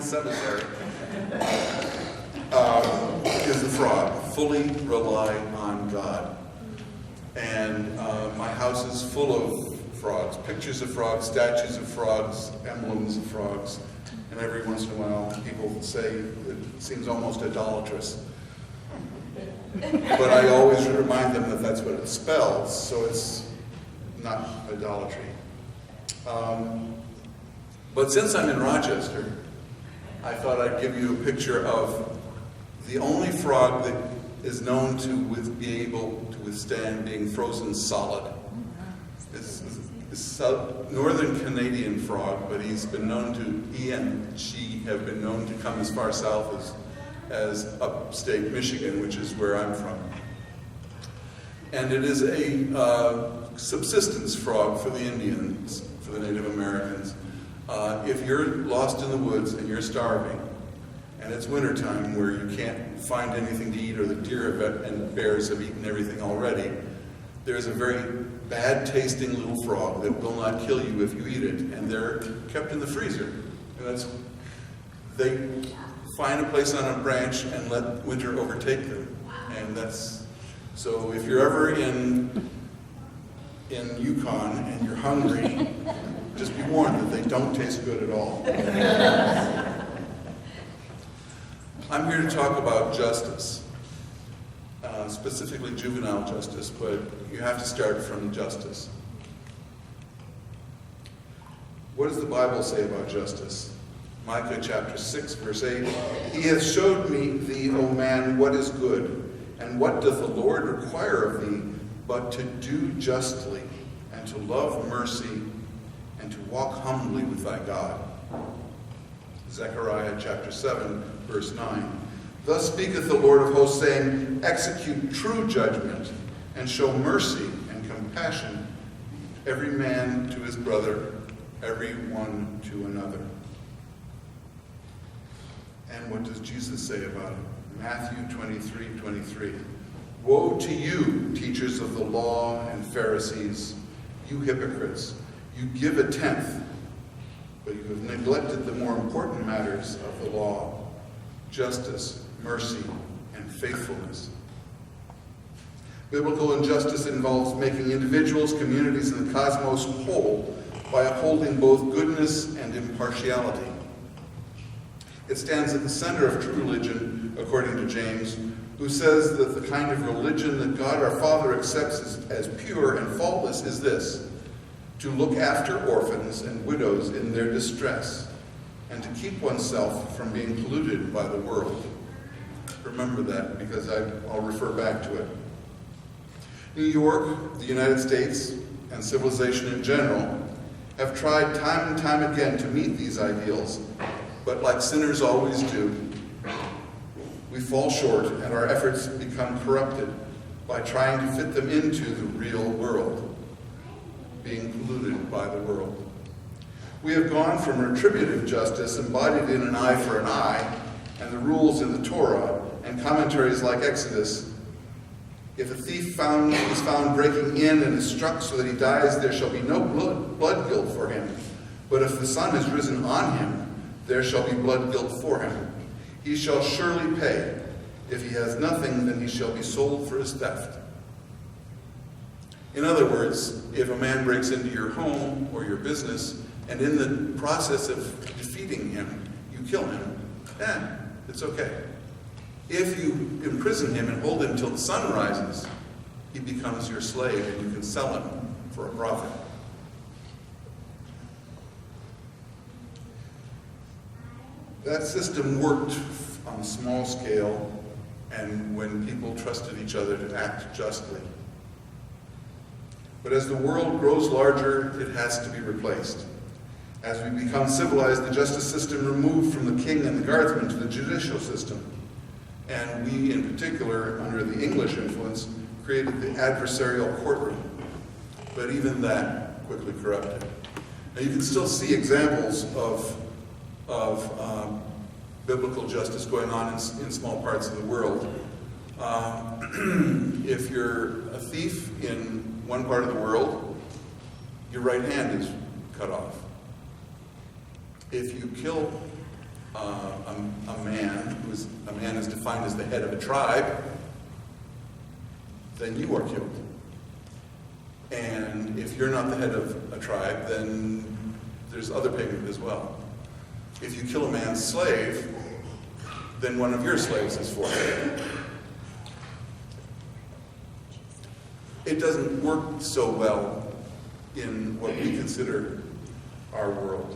cemetery, is the frog. Fully rely on God. And my house is full of frogs, pictures of frogs, statues of frogs, emblems of frogs. And every once in a while, people say it seems almost idolatrous. But I always remind them that that's what it spells, so it's not idolatry. But since I'm in Rochester, I thought I'd give you a picture of the only frog that is known to be able to withstand being frozen solid. It's a northern Canadian frog, but he and she have been known to come as far south as upstate Michigan, which is where I'm from. And it is a subsistence frog for the Indians, for the Native Americans. If you're lost in the woods and you're starving, and it's wintertime where you can't find anything to eat, or the deer and bears have eaten everything already, there's a very bad-tasting little frog that will not kill you if you eat it, and they're kept in the freezer. And they find a place on a branch and let winter overtake them. And so if you're ever in Yukon and you're hungry, just be warned that they don't taste good at all. I'm here to talk about justice, specifically juvenile justice, but you have to start from justice. What does the Bible say about justice? Micah chapter 6, verse 8, He has showed me thee, O man, what is good, and what doth the Lord require of thee, but to do justly, and to love mercy, and to walk humbly with thy God. Zechariah chapter 7, verse 9. Thus speaketh the Lord of hosts, saying, Execute true judgment, and show mercy and compassion, every man to his brother, every one to another. And what does Jesus say about it? Matthew 23:23. Woe to you, teachers of the law and Pharisees, you hypocrites! You give a tenth, but you have neglected the more important matters of the law: justice, mercy, and faithfulness. Biblical injustice involves making individuals, communities, and the cosmos whole by upholding both goodness and impartiality. It stands at the center of true religion, according to James, who says that the kind of religion that God our Father accepts as pure and faultless is this: to look after orphans and widows in their distress, and to keep oneself from being polluted by the world. Remember that, because I'll refer back to it. New York, the United States, and civilization in general have tried time and time again to meet these ideals, but like sinners always do, we fall short and our efforts become corrupted by trying to fit them into the real world, being polluted by the world. We have gone from retributive justice embodied in an eye for an eye and the rules in the Torah and commentaries like Exodus. If a thief is found breaking in and is struck so that he dies, there shall be no blood guilt for him. But if the sun has risen on him, there shall be blood guilt for him. He shall surely pay. If he has nothing, then he shall be sold for his theft. In other words, if a man breaks into your home or your business, and in the process of defeating him, you kill him, then it's okay. If you imprison him and hold him till the sun rises, he becomes your slave and you can sell him for a profit. That system worked on a small scale and when people trusted each other to act justly. But as the world grows larger, it has to be replaced. As we become civilized, the justice system removed from the king and the guardsmen to the judicial system. And we, in particular, under the English influence, created the adversarial courtroom. But even that quickly corrupted. Now you can still see examples of biblical justice going on in small parts of the world. If you're a thief in one part of the world, your right hand is cut off. If you kill a man is defined as the head of a tribe, then you are killed. And if you're not the head of a tribe, then there's other payment as well. If you kill a man's slave, then one of your slaves is forfeited. It doesn't work so well in what we consider our world.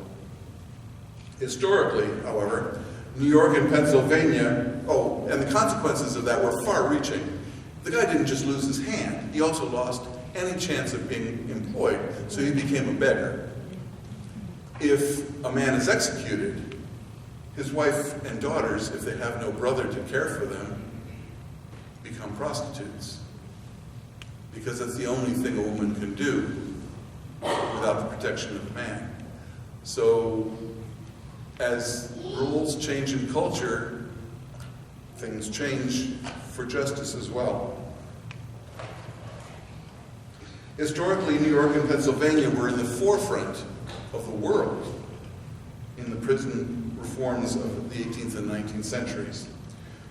Historically, however, New York and Pennsylvania, and the consequences of that were far-reaching. The guy didn't just lose his hand, he also lost any chance of being employed, so he became a beggar. If a man is executed, his wife and daughters, if they have no brother to care for them, become prostitutes. Because that's the only thing a woman can do without the protection of a man. So, as rules change in culture, things change for justice as well. Historically, New York and Pennsylvania were in the forefront of the world in the prison reforms of the 18th and 19th centuries.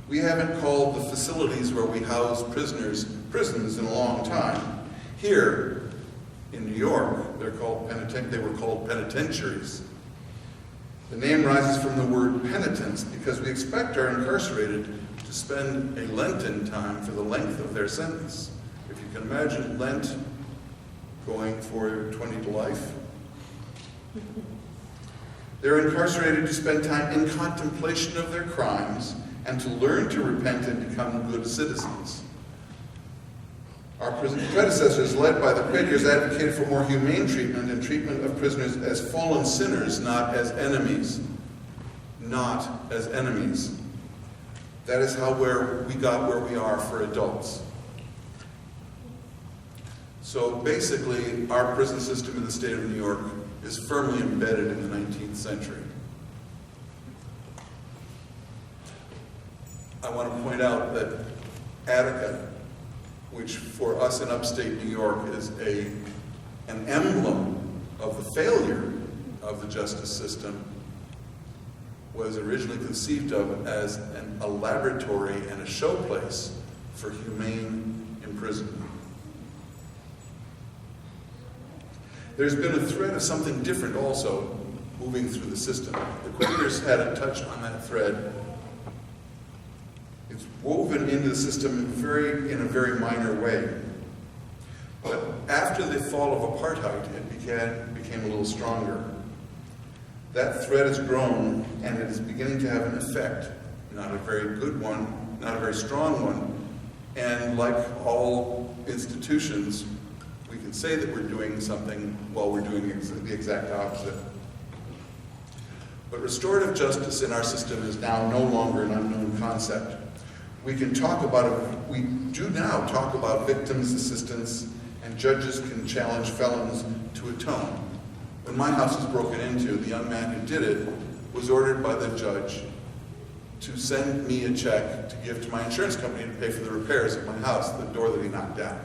We haven't called the facilities where we house prisoners prisons in a long time. Here in New York, they were called penitentiaries. The name rises from the word penitence because we expect our incarcerated to spend a Lenten time for the length of their sentence. If you can imagine Lent going for 20 to life. They're incarcerated to spend time in contemplation of their crimes and to learn to repent and become good citizens. Our predecessors, led by the Quakers, advocated for more humane treatment and treatment of prisoners as fallen sinners, not as enemies. Not as enemies. That is where we got where we are for adults. So basically, our prison system in the state of New York is firmly embedded in the 19th century. I want to point out that Attica, which for us in upstate New York is an emblem of the failure of the justice system, was originally conceived of as a laboratory and a showplace for humane imprisonment. There's been a thread of something different also moving through the system. The Quakers had a touch on that thread. It's woven into the system in a very minor way. But after the fall of apartheid, it became a little stronger. That thread has grown, and it is beginning to have an effect. Not a very good one, not a very strong one. And like all institutions, we can say that we're doing something while we're doing the exact opposite. But restorative justice in our system is now no longer an unknown concept. We can talk about it, we do now talk about victims' assistance, and judges can challenge felons to atone. When my house was broken into, the young man who did it was ordered by the judge to send me a check to give to my insurance company to pay for the repairs of my house, the door that he knocked down.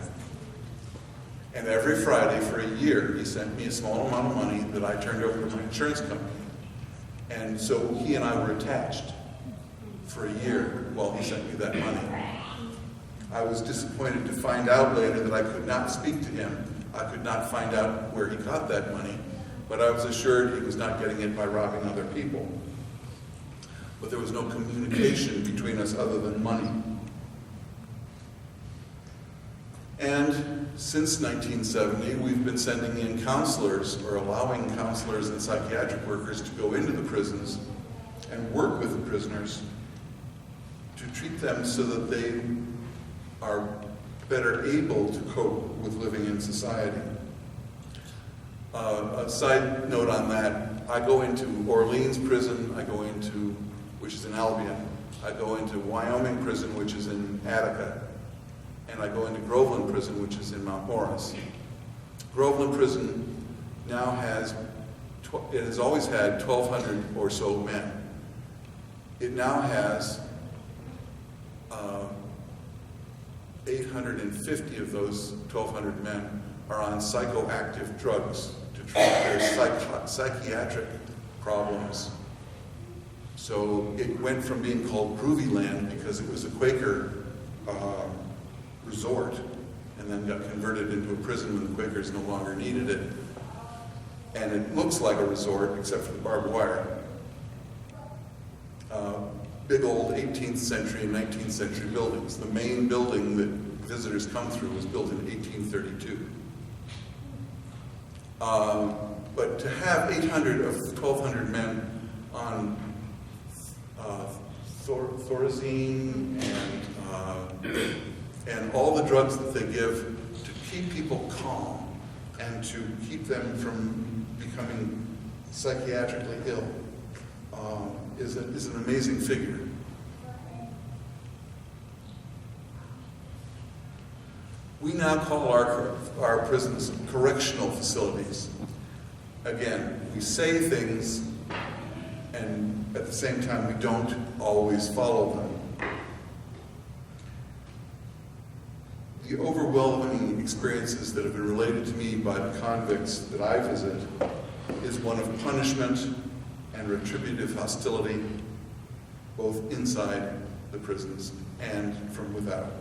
And every Friday for a year, he sent me a small amount of money that I turned over to my insurance company. And so he and I were attached for a year while he sent me that money. I was disappointed to find out later that I could not speak to him. I could not find out where he got that money, but I was assured he was not getting it by robbing other people. But there was no communication between us other than money. And since 1970, we've been sending in counselors, or allowing counselors and psychiatric workers to go into the prisons and work with the prisoners to treat them so that they are better able to cope with living in society. A side note on that, I go into Orleans prison, which is in Albion, I go into Wyoming prison, which is in Attica, and I go into Groveland prison, which is in Mount Morris. Groveland prison now has always had 1,200 or so men. It now has 850 of those 1,200 men are on psychoactive drugs to treat their psychiatric problems. So it went from being called Groovy Land because it was a Quaker resort, and then got converted into a prison when the Quakers no longer needed it. And it looks like a resort, except for the barbed wire. Big old 18th century and 19th century buildings. The main building that visitors come through was built in 1832. But to have 800 of 1,200 men on Thorazine and all the drugs that they give to keep people calm and to keep them from becoming psychiatrically ill is an amazing figure. We now call our prisons correctional facilities. Again, we say things, and at the same time, we don't always follow them. The overwhelming experiences that have been related to me by the convicts that I visit is one of punishment and retributive hostility, both inside the prisons and from without.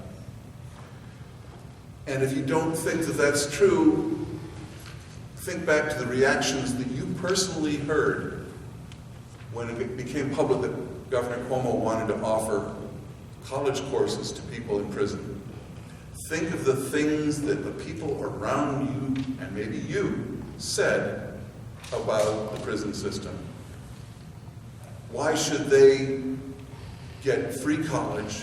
And if you don't think that that's true, think back to the reactions that you personally heard when it became public that Governor Cuomo wanted to offer college courses to people in prison. Think of the things that the people around you, and maybe you, said about the prison system. Why should they get free college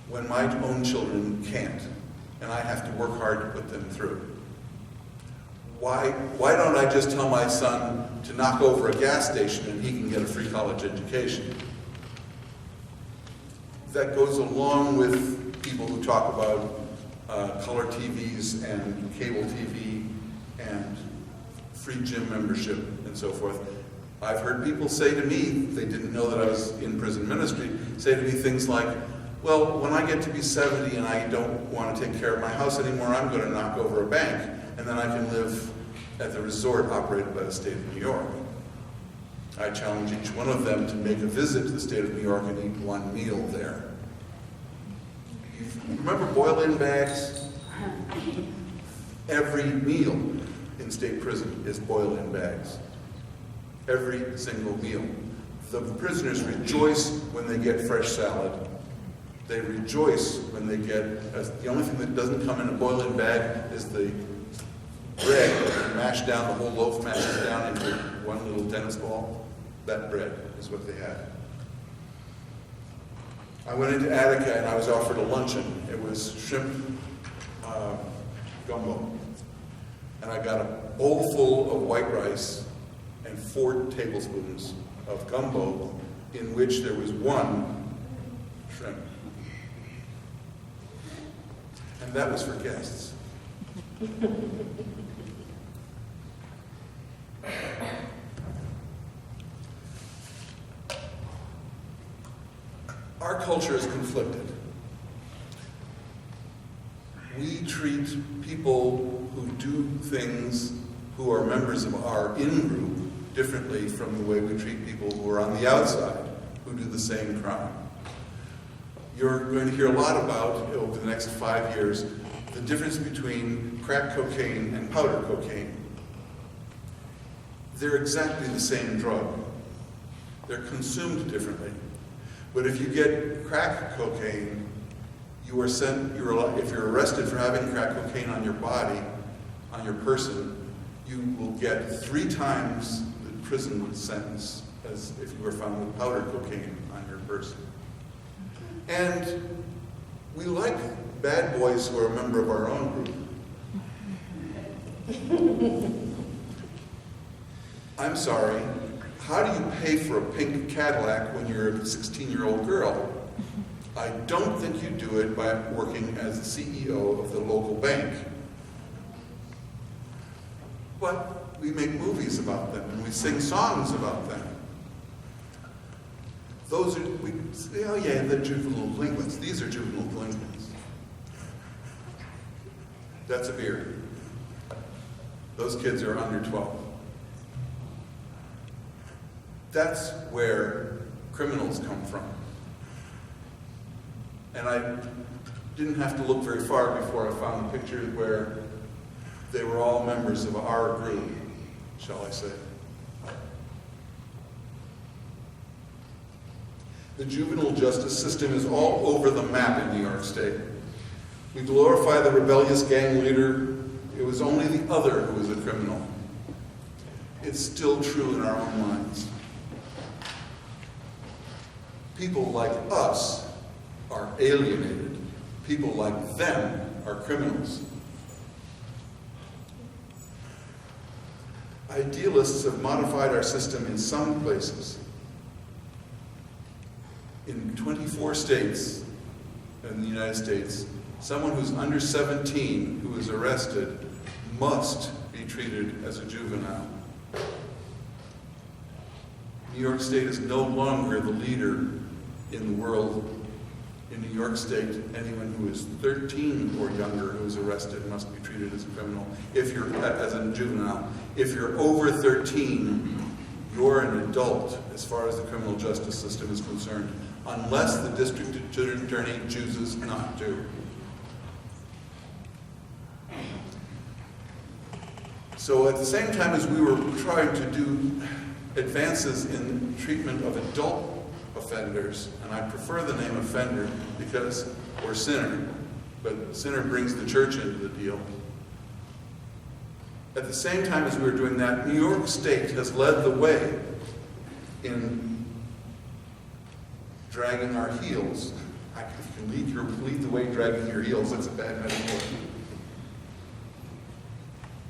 when my own children can't, and I have to work hard to put them through? Why don't I just tell my son to knock over a gas station and he can get a free college education? That goes along with people who talk about color TVs and cable TV and free gym membership and so forth. I've heard people say to me, they didn't know that I was in prison ministry, say to me things like, well, when I get to be 70 and I don't want to take care of my house anymore, I'm going to knock over a bank, and then I can live at the resort operated by the state of New York. I challenge each one of them to make a visit to the state of New York and eat one meal there. Remember boil-in bags? Every meal in state prison is boil-in bags. Every single meal. The prisoners rejoice when they get fresh salad. They rejoice when they get, the only thing that doesn't come in a boil-in bag is the bread. You mash down, the whole loaf mashes down into one little tennis ball. That bread is what they had. I went into Attica and I was offered a luncheon. It was shrimp gumbo. And I got a bowl full of white rice and 4 tablespoons of gumbo in which there was 1 shrimp. And that was for guests. Our culture is conflicted. We treat people who do things who are members of our in-group differently from the way we treat people who are on the outside, who do the same crime. You're going to hear a lot about, over the next 5 years, the difference between crack cocaine and powder cocaine. They're exactly the same drug. They're consumed differently. But if you get crack cocaine, you are if you're arrested for having crack cocaine on your body, on your person, you will get 3 times the prison sentence as if you were found with powder cocaine on your person. And we like bad boys who are a member of our own group. I'm sorry, how do you pay for a pink Cadillac when you're a 16-year-old girl? I don't think you do it by working as the CEO of the local bank. But we make movies about them and we sing songs about them. Those are, we say, oh yeah, the juvenile delinquents. These are juvenile delinquents. That's a beer. Those kids are under 12. That's where criminals come from. And I didn't have to look very far before I found a picture where they were all members of our group, shall I say. The juvenile justice system is all over the map in New York State. We glorify the rebellious gang leader. It was only the other who was a criminal. It's still true in our own minds. People like us are alienated. People like them are criminals. Idealists have modified our system in some places. In 24 states in the United States, someone who's under 17 who is arrested must be treated as a juvenile. New York State is no longer the leader in the world. In New York State, anyone who is 13 or younger who is arrested must be treated as a criminal, as a juvenile. If you're over 13, you're an adult as far as the criminal justice system is concerned, unless the district attorney chooses not to. So at the same time as we were trying to do advances in treatment of adult offenders, and I prefer the name offender or sinner, but sinner brings the church into the deal. At the same time as we were doing that, New York State has led the way in dragging our heels. If you can lead the way dragging your heels, that's a bad metaphor.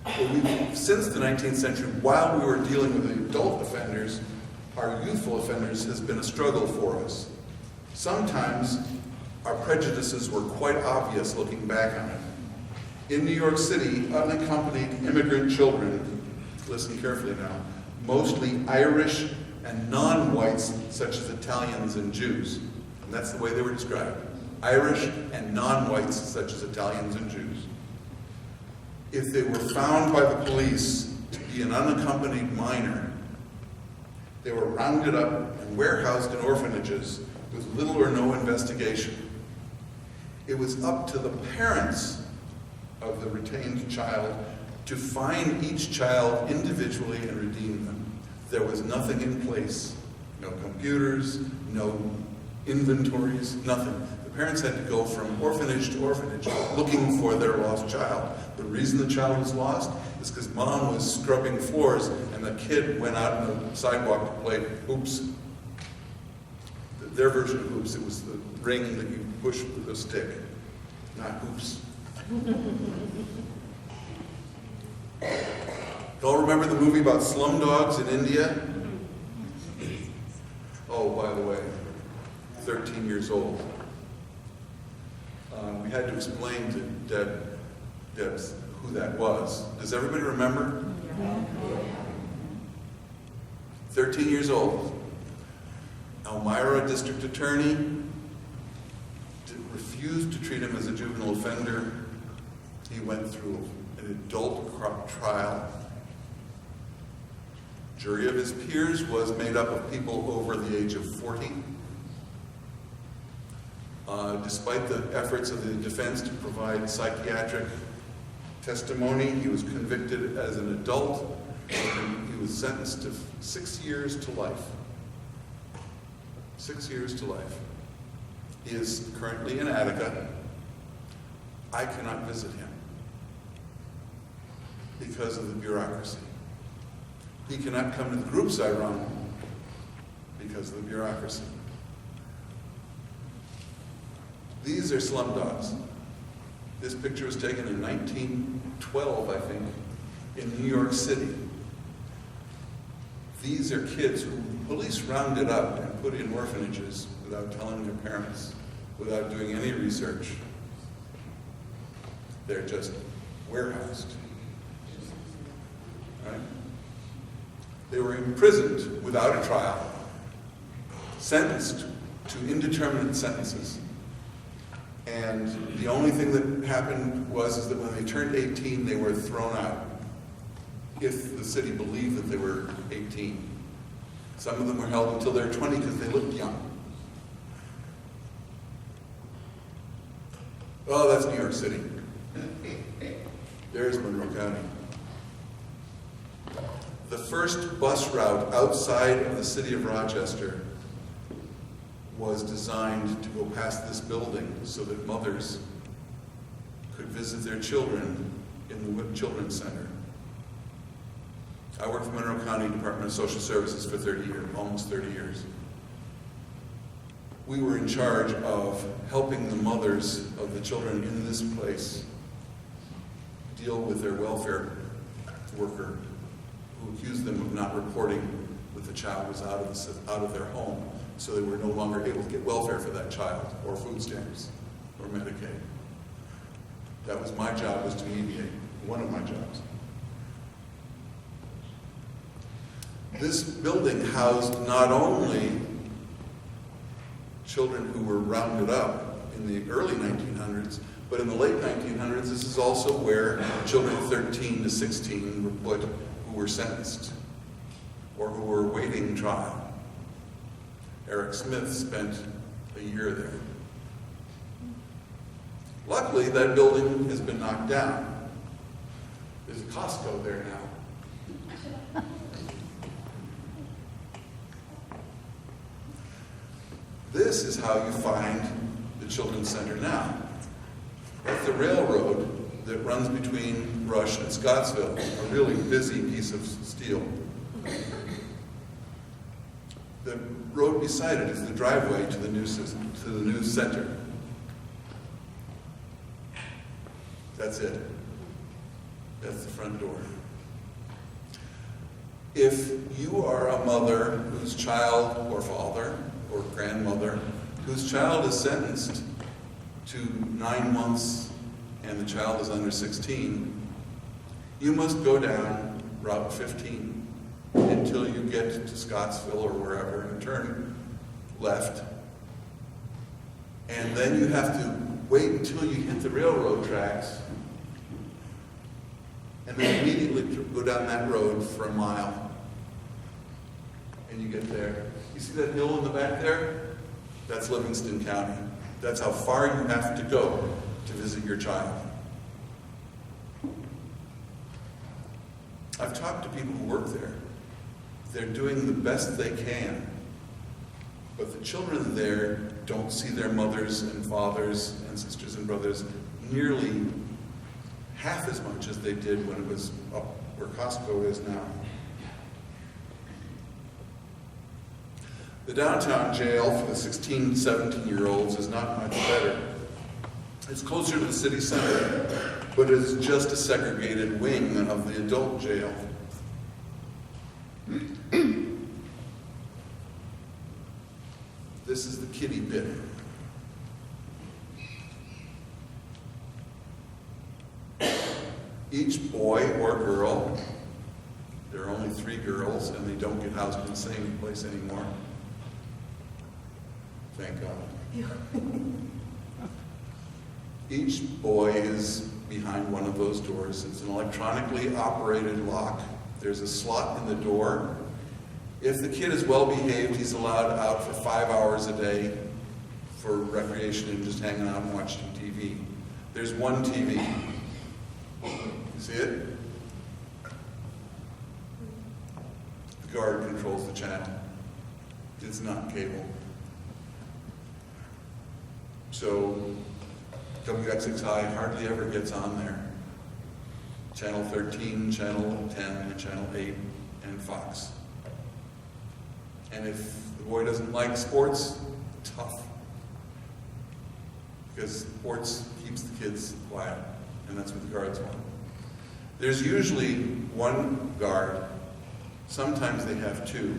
But since the 19th century, while we were dealing with the adult offenders, our youthful offenders has been a struggle for us. Sometimes our prejudices were quite obvious looking back on it. In New York City, unaccompanied immigrant children, listen carefully now, mostly Irish and non-whites such as Italians and Jews. And that's the way they were described. Irish and non-whites such as Italians and Jews. If they were found by the police to be an unaccompanied minor, they were rounded up and warehoused in orphanages with little or no investigation. It was up to the parents of the retained child to find each child individually and redeem them. There was nothing in place. No computers, no inventories, nothing. The parents had to go from orphanage to orphanage looking for their lost child. The reason the child was lost is because mom was scrubbing floors and the kid went out on the sidewalk to play hoops. Their version of hoops, it was the ring that you push with a stick, not hoops. Y'all remember the movie about slum dogs in India? Oh, by the way, 13 years old. We had to explain to Debs who that was. Does everybody remember? Yeah. 13 years old. Elmira district attorney refused to treat him as a juvenile offender. He went through an adult trial. Jury of his peers was made up of people over the age of 40. Despite the efforts of the defense to provide psychiatric testimony, he was convicted as an adult, and he was sentenced to 6 years to life. 6 years to life. He is currently in Attica. I cannot visit him because of the bureaucracy. He cannot come to the groups I run because of the bureaucracy. These are slum dogs. This picture was taken in 1912, I think, in New York City. These are kids who the police rounded up and put in orphanages without telling their parents, without doing any research. They're just warehoused. Right? They were imprisoned without a trial, sentenced to indeterminate sentences. And the only thing that happened was that when they turned 18, they were thrown out, if the city believed that they were 18. Some of them were held until they were 20 because they looked young. Oh, that's New York City. There's Monroe County. The first bus route outside of the city of Rochester was designed to go past this building so that mothers could visit their children in the Children's Center. I worked for Monroe County Department of Social Services for 30 years, almost 30 years. We were in charge of helping the mothers of the children in this place deal with their welfare worker who accused them of not reporting that the child was out of their home, so they were no longer able to get welfare for that child, or food stamps, or Medicaid. That was my job, was to mediate, one of my jobs. This building housed not only children who were rounded up in the early 1900s, but in the late 1900s, this is also where children 13 to 16 were put who were sentenced or who were awaiting trial. Eric Smith spent a year there. Luckily, that building has been knocked down. There's a Costco there now. This is how you find the Children's Center now. At the railroad that runs between Rush and Scottsville, a really busy piece of steel. The road beside it is the driveway to the new center. That's it. That's the front door. If you are a mother whose child, or father, or grandmother, whose child is sentenced to 9 months and the child is under 16, you must go down Route 15 until you get to Scottsville or wherever and turn left. And then you have to wait until you hit the railroad tracks and then immediately go down that road for a mile. And you get there. You see that hill in the back there? That's Livingston County. That's how far you have to go to visit your child. I've talked to people who work there. They're doing the best they can. But the children there don't see their mothers and fathers and sisters and brothers nearly half as much as they did when it was up where Costco is now. The downtown jail for the 16, 17-year-olds is not much better. It's closer to the city center, but it is just a segregated wing of the adult jail. This is the kiddie pit. Each boy or girl, there are only 3 girls, and they don't get housed in the same place anymore. Thank God. Each boy is behind one of those doors. It's an electronically operated lock. There's a slot in the door. If the kid is well behaved, he's allowed out for 5 hours a day for recreation and just hanging out and watching TV. There's one TV. You see it? The guard controls the channel. It's not cable. So WXXI hardly ever gets on there. Channel 13, Channel 10, and Channel 8, and Fox. And if the boy doesn't like sports, tough. Because sports keeps the kids quiet, and that's what the guards want. There's usually one guard. Sometimes they have 2.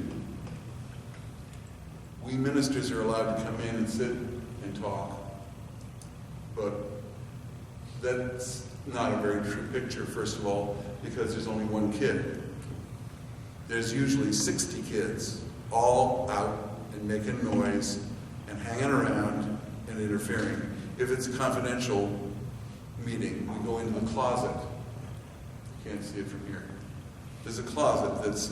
We ministers are allowed to come in and sit and talk. But that's not a very true picture, first of all, because there's only one kid. There's usually 60 kids, all out and making noise and hanging around and interfering. If it's a confidential meeting, we go into the closet. You can't see it from here. There's a closet that's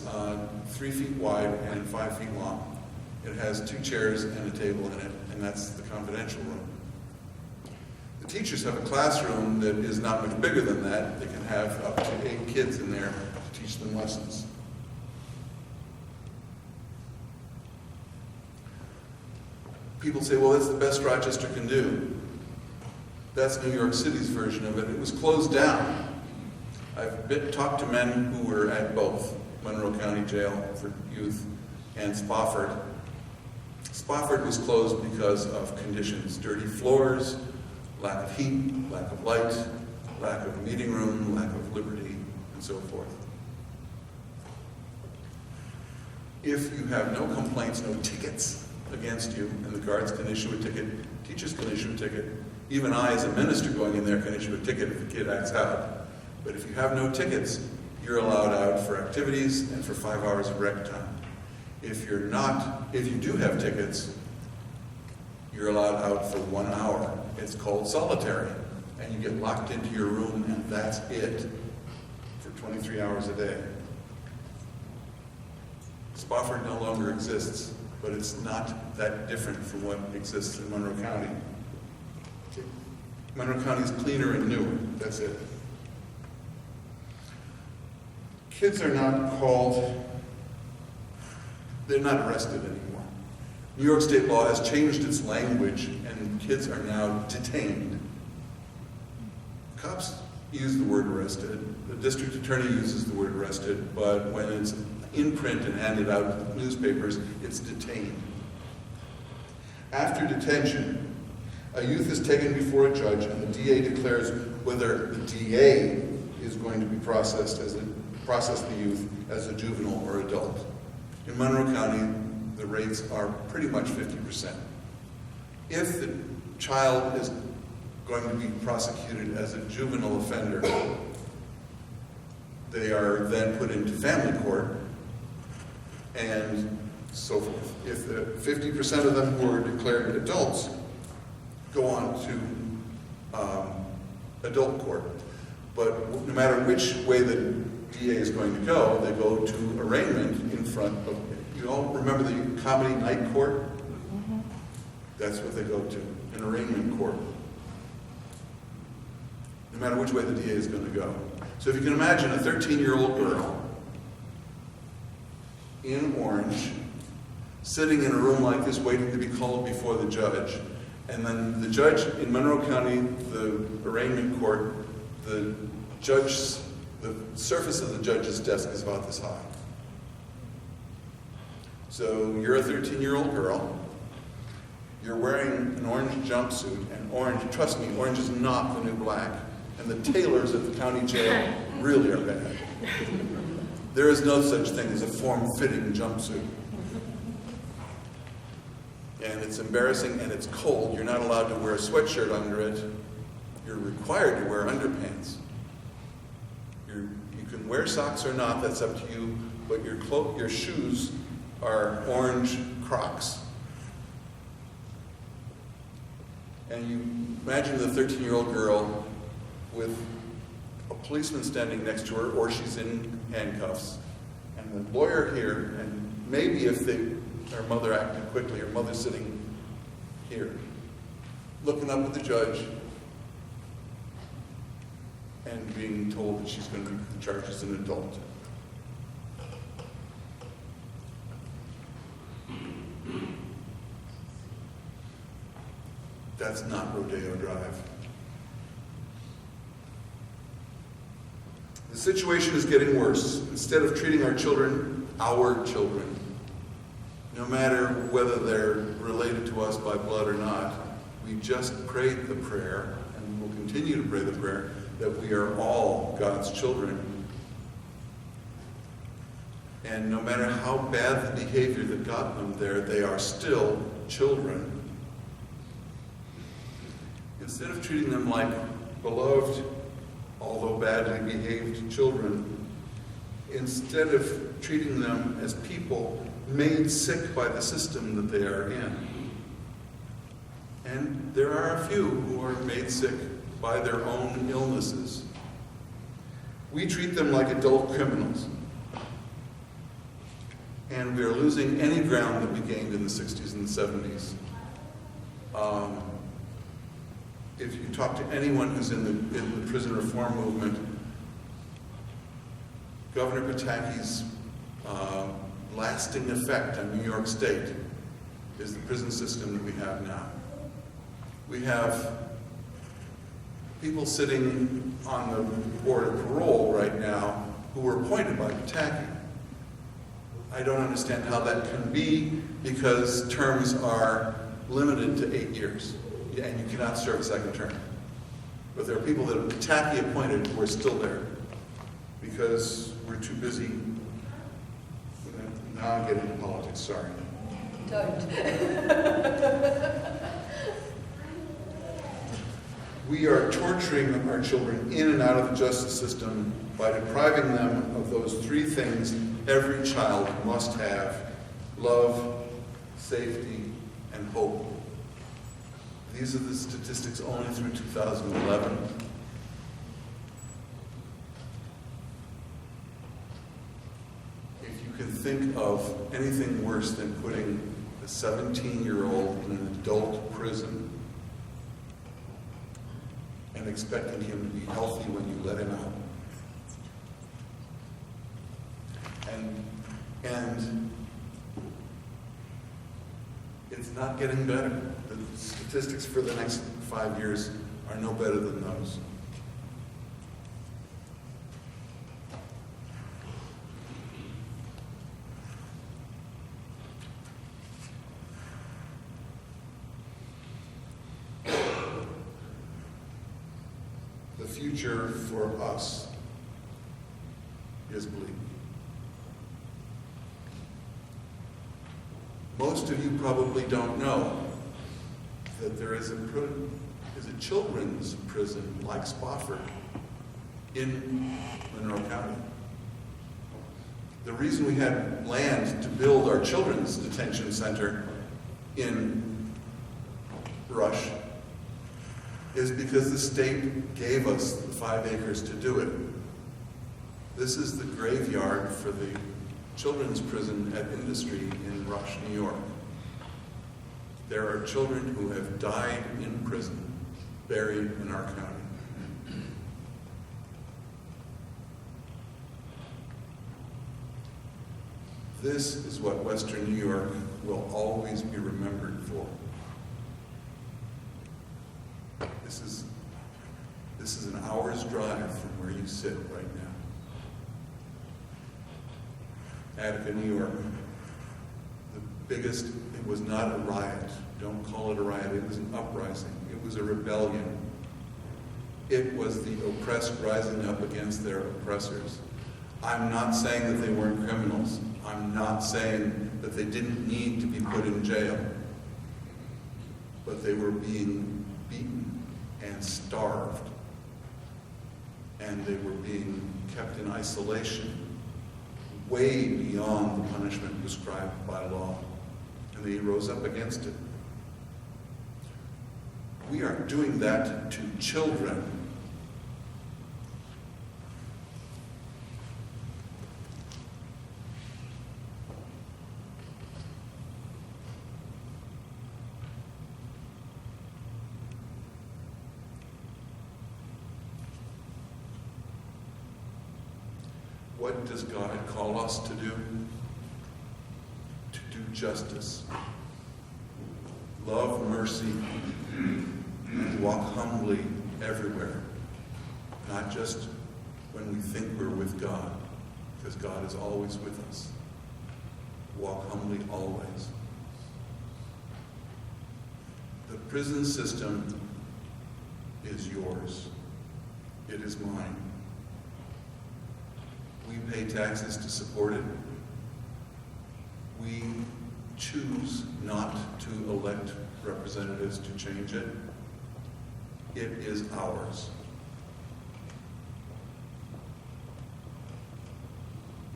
3 feet wide and 5 feet long. It has 2 chairs and a table in it, and that's the confidential room. The teachers have a classroom that is not much bigger than that. They can have up to 8 kids in there to teach them lessons. People say, well, that's the best Rochester can do. That's New York City's version of it. It was closed down. I've talked to men who were at both Monroe County Jail for Youth and Spofford. Spofford was closed because of conditions: dirty floors, lack of heat, lack of light, lack of a meeting room, lack of liberty, and so forth. If you have no complaints, no tickets against you, and the guards can issue a ticket, teachers can issue a ticket, even I as a minister going in there can issue a ticket if a kid acts out. But if you have no tickets, you're allowed out for activities and for 5 hours of rec time. If you do have tickets, you're allowed out for 1 hour. It's called solitary, and you get locked into your room, and that's it for 23 hours a day. Spofford no longer exists, but it's not that different from what exists in Monroe County. Monroe County is cleaner and newer. That's it. Kids are not they're not arrested anymore. New York state law has changed its language, and kids are now detained. Cops use the word arrested. The district attorney uses the word arrested, but when it's in print and handed out to newspapers, it's detained. After detention, a youth is taken before a judge, and the DA declares whether the DA is going to be process the youth as a juvenile or adult. In Monroe County, the rates are pretty much 50%. If the child is going to be prosecuted as a juvenile offender, they are then put into family court, and so forth. If the 50% of them who are declared adults go on to adult court. But no matter which way the DA is going to go, they go to arraignment in front of, you all remember the comedy night court? Mm-hmm. That's what they go to, an arraignment court. No matter which way the DA is going to go. So if you can imagine a 13-year-old girl in Orange, sitting in a room like this waiting to be called before the judge, and then the judge in Monroe County, the arraignment court, the surface of the judge's desk is about this high. So you're a 13-year-old girl, you're wearing an orange jumpsuit, and orange, trust me, orange is not the new black, and the tailors at the county jail really are bad. There is no such thing as a form-fitting jumpsuit. And it's embarrassing and it's cold. You're not allowed to wear a sweatshirt under it. You're required to wear underpants. You can wear socks or not, that's up to you, but your shoes are orange Crocs. And you imagine the 13-year-old girl with a policeman standing next to her, or she's in handcuffs, and the lawyer here, and maybe if her mother acted quickly, her mother's sitting here, looking up at the judge, and being told that she's going to be charged as an adult. That's not Rodeo Drive. The situation is getting worse. Instead of treating our children, no matter whether they're related to us by blood or not, we just prayed the prayer, and we'll continue to pray the prayer, that we are all God's children. And no matter how bad the behavior that got them there, they are still children. Instead of treating them like beloved, although badly behaved children, instead of treating them as people made sick by the system that they are in. And there are a few who are made sick by their own illnesses. We treat them like adult criminals. And we are losing any ground that we gained in the 60s and the 70s. If you talk to anyone who's in the prison reform movement, Governor Pataki's lasting effect on New York State is the prison system that we have now. We have people sitting on the board of parole right now who were appointed by Pataki. I don't understand how that can be, because terms are limited to 8 years, and you cannot serve a second term. But there are people that Pataki appointed who are still there because we're too busy. Now I'm getting into politics, sorry. Don't. We are torturing our children in and out of the justice system by depriving them of those three things every child must have: love, safety, and hope. These are the statistics only through 2011. If you can think of anything worse than putting a 17-year-old in an adult prison and expecting him to be healthy when you let him out. And it's not getting better. The statistics for the next 5 years are no better than those. The future for us is bleak. Most of you probably don't know that there is a children's prison like Spofford in Monroe County. The reason we had land to build our children's detention center in Rush is because the state gave us the 5 acres to do it. This is the graveyard for the children's prison at Industry in Rush, New York. There are children who have died in prison, buried in our county. This is what Western New York will always be remembered for. This is an hour's drive from where you sit right now. Attica, New York. It was not a riot. Don't call it a riot. It was an uprising. It was a rebellion. It was the oppressed rising up against their oppressors. I'm not saying that they weren't criminals. I'm not saying that they didn't need to be put in jail. But they were being beaten and starved. And they were being kept in isolation, way beyond the punishment prescribed by law. And they rose up against it. We are doing that to children. What does God call us to do? To do justice, love mercy, and walk humbly everywhere. Not just when we think we're with God, because God is always with us. Walk humbly always. The prison system is yours. It is mine. We pay taxes to support it. We choose not to elect representatives to change it. It is ours.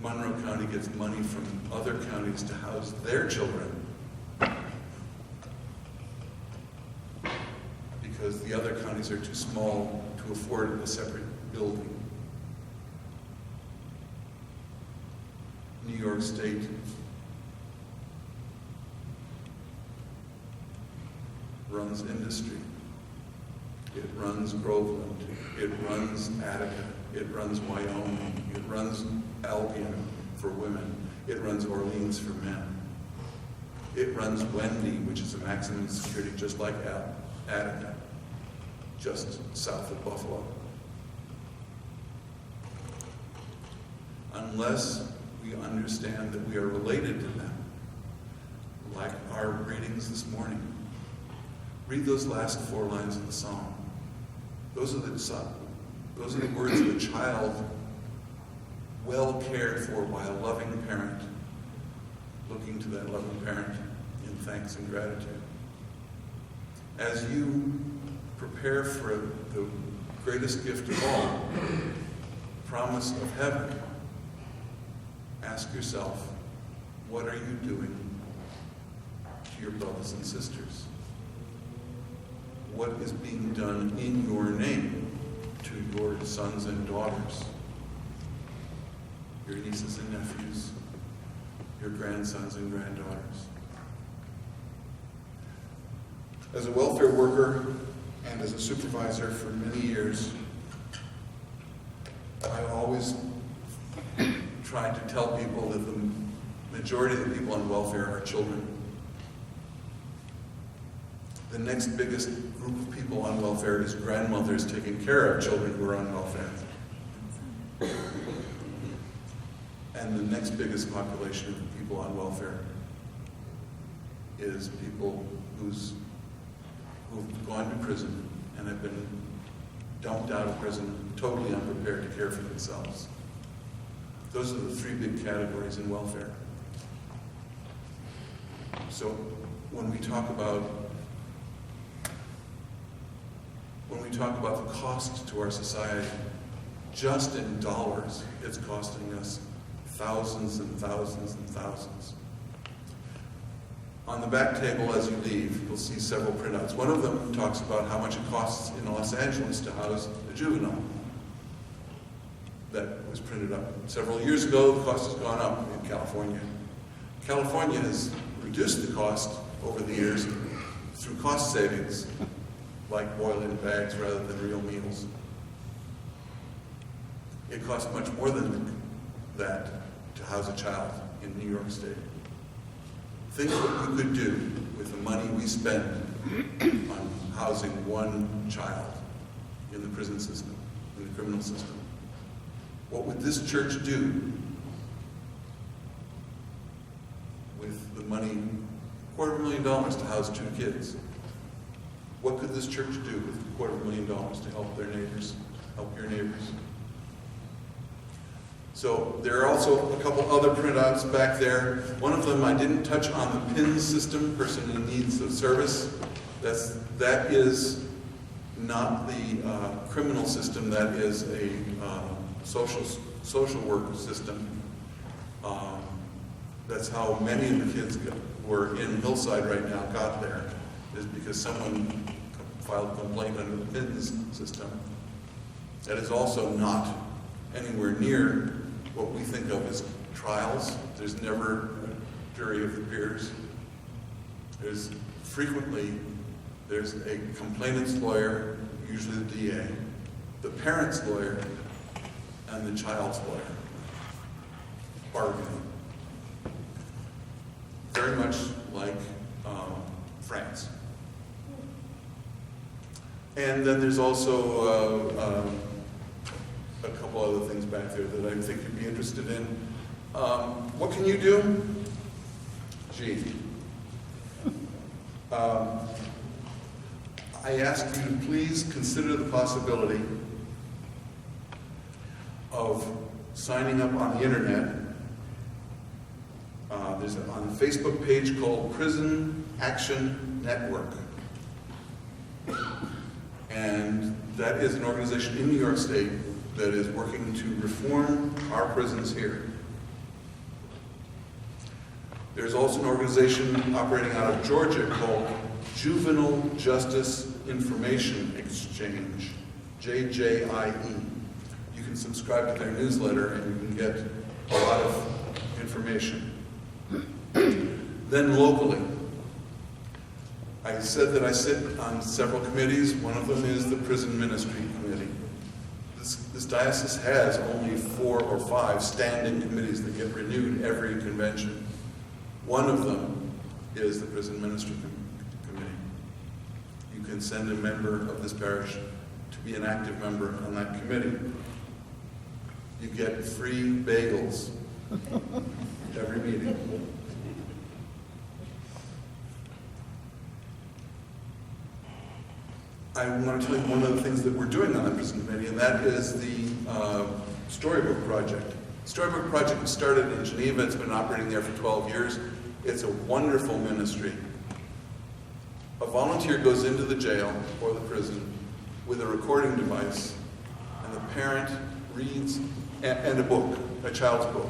Monroe County gets money from other counties to house their children because the other counties are too small to afford a separate building. New York State runs industry. It runs Groveland. It runs Attica. It runs Wyoming. It runs Albion for women. It runs Orleans for men. It runs Wendy, which is a maximum security just like Attica, just south of Buffalo. Unless we understand that we are related to them, like our readings this morning. Read those last 4 lines of the psalm. Those are the words of a child well cared for by a loving parent, looking to that loving parent in thanks and gratitude. As you prepare for the greatest gift of all, the promise of heaven, ask yourself, what are you doing to your brothers and sisters? What is being done in your name to your sons and daughters, your nieces and nephews, your grandsons and granddaughters? As a welfare worker and as a supervisor for many years, I always tried to tell people that the majority of the people on welfare are children. The next biggest group of people on welfare is grandmothers taking care of children who are on welfare. And the next biggest population of people on welfare is people who've gone to prison and have been dumped out of prison, totally unprepared to care for themselves. Those are the 3 big categories in welfare. So when we talk about the cost to our society, just in dollars, it's costing us thousands and thousands and thousands. On the back table as you leave, you'll see several printouts. One of them talks about how much it costs in Los Angeles to house a juvenile. That was printed up several years ago. The cost has gone up in California. California has reduced the cost over the years through cost savings, like boiling bags rather than real meals. It costs much more than that to house a child in New York State. Think what you could do with the money we spend on housing one child in the prison system, in the criminal system. What would this church do with the money, $250,000 to house 2 kids? What could this church do with $250,000 to help their neighbors, help your neighbors? So there are also a couple other printouts back there. One of them I didn't touch on, the PIN system, person in needs of service. That is not the criminal system. That is a social work system. That's how many of the kids who are in Hillside right now got there, is because someone filed a complaint under the PINS system. That is also not anywhere near what we think of as trials. There's never a jury of the peers. There's a complainant's lawyer, usually the DA, the parent's lawyer, and the child's lawyer, bargaining. Very much like France. And then there's also a couple other things back there that I think you'd be interested in. What can you do? Gee. I ask you to please consider the possibility of signing up on the internet. There's on the Facebook page called Prison Action Network. And that is an organization in New York State that is working to reform our prisons here. There's also an organization operating out of Georgia called Juvenile Justice Information Exchange, JJIE. You can subscribe to their newsletter and you can get a lot of information. Then locally, I I said that I sit on several committees. One of them is the Prison Ministry Committee. This diocese has only 4 or 5 standing committees that get renewed every convention. One of them is the Prison Ministry Committee. You can send a member of this parish to be an active member on that committee. You get free bagels every meeting. I want to tell you one of the things that we're doing on the Prison Committee, and that is the Storybook Project. The Storybook Project was started in Geneva. It's been operating there for 12 years. It's a wonderful ministry. A volunteer goes into the jail or the prison with a recording device, and the parent reads, and a book, a child's book.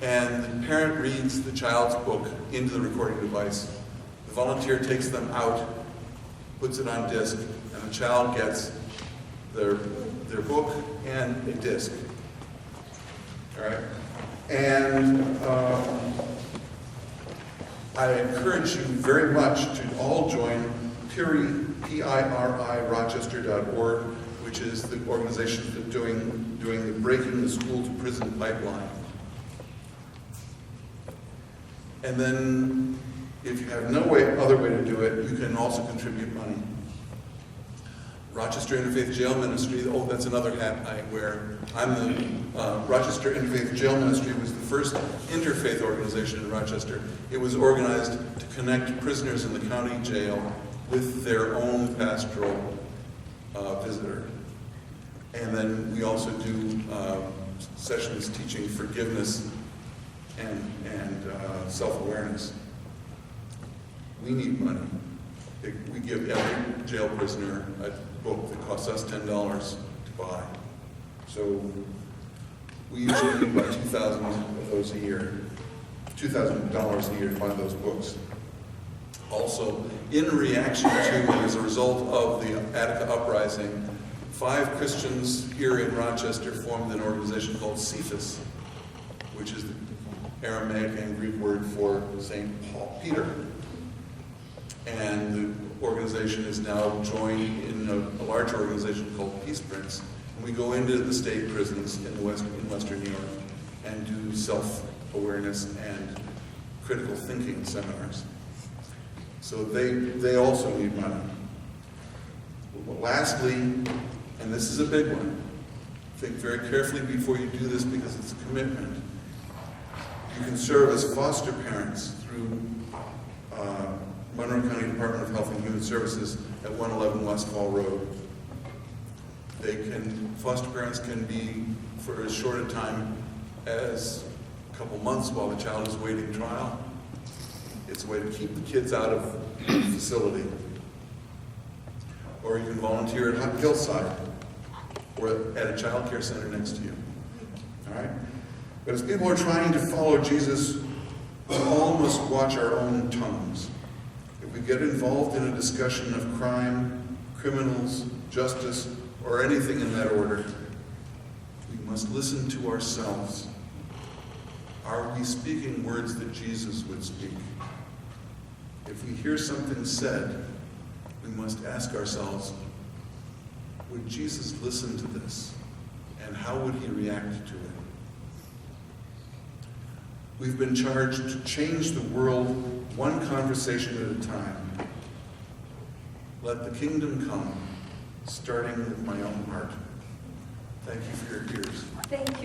And the parent reads the child's book into the recording device. The volunteer takes them out, puts it on disc, and the child gets their book and a disc. All right? And I encourage you very much to all join PIRI, P-I-R-I, Rochester.org, which is the organization that's doing the Breaking the School to Prison pipeline. And then, if you have no other way to do it, you can also contribute money. Rochester Interfaith Jail Ministry, oh, that's another hat I wear. I'm the Rochester Interfaith Jail Ministry was the first interfaith organization in Rochester. It was organized to connect prisoners in the county jail with their own pastoral visitor. And then we also do sessions teaching forgiveness and self-awareness. We need money. We give every jail prisoner a book that costs us $10 to buy. So we usually need about 2,000 of those a year, $2,000 a year to buy those books. Also, in reaction to and as a result of the Attica uprising, 5 Christians here in Rochester formed an organization called Cephas, which is the Aramaic and Greek word for St. Peter. And the organization is now joined in a larger organization called Peace Prince. And we go into the state prisons in Western New York and do self-awareness and critical thinking seminars. So they also need money. Lastly, and this is a big one, think very carefully before you do this because it's a commitment. You can serve as foster parents through Monroe County Department of Health and Human Services at 111 West Fall Road. Foster parents can be for as short a time as a couple months while the child is waiting trial. It's a way to keep the kids out of the facility. Or you can volunteer at Hillside or at a child care center next to you. All right? But as people are trying to follow Jesus, we all must watch our own tongues. If we get involved in a discussion of crime, criminals, justice, or anything in that order, we must listen to ourselves. Are we speaking words that Jesus would speak? If we hear something said, we must ask ourselves, would Jesus listen to this? And how would he react to it? We've been charged to change the world one conversation at a time. Let the kingdom come, starting with my own heart. Thank you for your ears. Thank you.